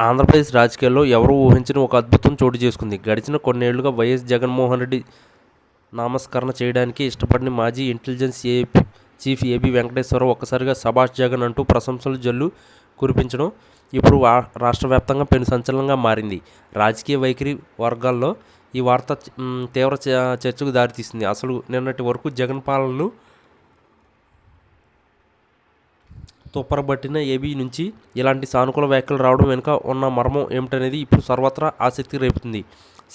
ఆంధ్రప్రదేశ్ రాజకీయాల్లో ఎవరూ ఊహించని ఒక అద్భుతం చోటు చేసుకుంది. గడిచిన కొన్నేళ్లుగా వైఎస్ జగన్మోహన్ రెడ్డి నామస్మరణ చేయడానికి ఇష్టపడని మాజీ ఇంటెలిజెన్స్ చీఫ్ ఏబీ వెంకటేశ్వరరావు ఒక్కసారిగా శభాష్ జగన్ అంటూ ప్రశంసలు జల్లు కురిపించడం ఇప్పుడు రాష్ట్ర వ్యాప్తంగా పెను సంచలనంగా మారింది. రాజకీయ వైఖరి వర్గాల్లో ఈ వార్త తీవ్ర చర్చకు దారితీసింది. అసలు నిన్నటి వరకు జగన్ పాలనను తుప్పరబట్టిన ఏబీ నుంచి ఇలాంటి సానుకూల వ్యాఖ్యలు రావడం వెనుక ఉన్న మర్మం ఏమిటనేది ఇప్పుడు సర్వత్రా ఆసక్తి రేపుతుంది.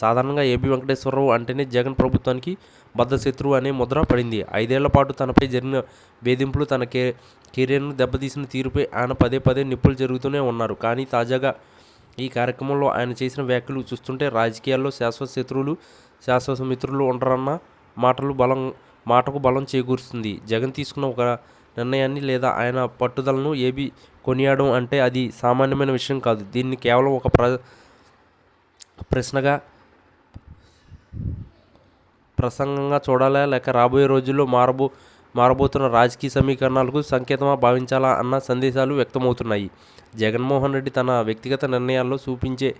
సాధారణంగా ఏబీ వెంకటేశ్వరరావు అంటేనే జగన్ ప్రభుత్వానికి బద్ధశత్రువు అనే ముద్ర పడింది. 5 ఏళ్ల పాటు తనపై జరిగిన వేధింపులు, తన కెరీర్ను దెబ్బతీసిన తీరుపై ఆయన పదే పదే నిప్పులు జరుగుతూనే ఉన్నారు. కానీ తాజాగా ఈ కార్యక్రమంలో ఆయన చేసిన వ్యాఖ్యలు చూస్తుంటే రాజకీయాల్లో శాశ్వత శత్రువులు, శాశ్వత మిత్రులు ఉండరన్న మాటకు బలం చేకూరుస్తుంది. జగన్ తీసుకున్న ఒక నిర్ణయాన్ని లేదా ఆయన పట్టుదలను ఏబీ కొనియాడడం అంటే అది సామాన్యమైన విషయం కాదు. దీన్ని కేవలం ఒక ప్రసంగంగా చూడాలా, లేక రాబోయే రోజుల్లో మారబోతున్న రాజకీయ సమీకరణాలకు సంకేతమా భావించాలా అన్న సందేశాలు వ్యక్తమవుతున్నాయి. జగన్మోహన్ రెడ్డి తన వ్యక్తిగత నిర్ణయాల్లో చూపించే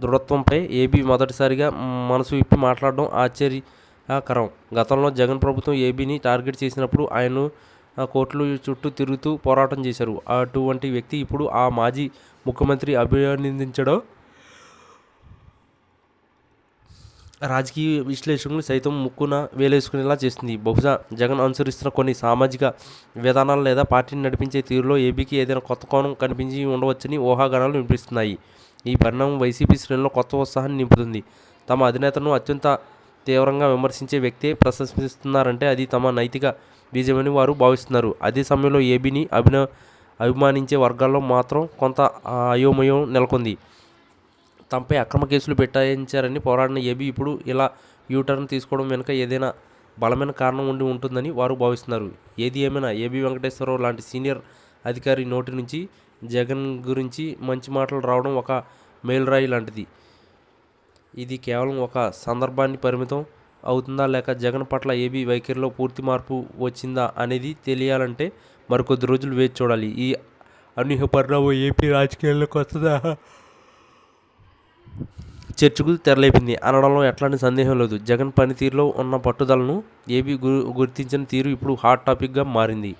దృఢత్వంపై ఏబీ మొదటిసారిగా మనసు విప్పి మాట్లాడడం ఆశ్చర్యకరం. గతంలో జగన్ ప్రభుత్వం ఏబీని టార్గెట్ చేసినప్పుడు ఆయన కోర్టుల చుట్టూ తిరుగుతూ పోరాటం చేశారు. అటువంటి వ్యక్తి ఇప్పుడు ఆ మాజీ ముఖ్యమంత్రి అభినందించడం రాజకీయ విశ్లేషకులు సైతం ముక్కున వేలేసుకునేలా చేస్తుంది. బహుశా జగన్ అనుసరిస్తున్న కొన్ని సామాజిక విధానాలు లేదా పార్టీని నడిపించే తీరులో ఏబీకి ఏదైనా కొత్త కోణం కనిపించి ఉండవచ్చని ఊహాగానాలు వినిపిస్తున్నాయి. ఈ పరిణామం వైసీపీ శ్రేణుల్లో కొత్త ఉత్సాహాన్ని నింపుతుంది. తమ అధినేతను అత్యంత తీవ్రంగా విమర్శించే వ్యక్తే ప్రశంసిస్తున్నారంటే అది తమ నైతిక విజయమని వారు భావిస్తున్నారు. అదే సమయంలో ఏబీని అభిమానించే వర్గాల్లో మాత్రం కొంత అయోమయం నెలకొంది. తమపై అక్రమ కేసులు పెట్టాయించారని పోరాడిన ఏబీ ఇప్పుడు ఇలా యూటర్న్ తీసుకోవడం వెనుక ఏదైనా బలమైన కారణం ఉండి ఉంటుందని వారు భావిస్తున్నారు. ఏది ఏమైనా ఏబీ వెంకటేశ్వరరావు లాంటి సీనియర్ అధికారి నోటి నుంచి జగన్ గురించి మంచి మాటలు రావడం ఒక మేలురాయి లాంటిది. ఇది కేవలం ఒక సందర్భాన్ని పరిమితం అవుతుందా, లేక జగన్ పట్ల ఏబీ వైఖరిలో పూర్తి మార్పు వచ్చిందా అనేది తెలియాలంటే మరికొద్ది రోజులు వేచి చూడాలి. ఈ అనూహ్య పరిణామం ఏపీ రాజకీయాల్లో కొత్తదా చర్చకు తెరలేపింది అనడంలో ఎట్లాంటి సందేహం లేదు. జగన్ పనితీరులో ఉన్న పట్టుదలను ఏబీ గుర్తించిన తీరు ఇప్పుడు హాట్ టాపిక్గా మారింది.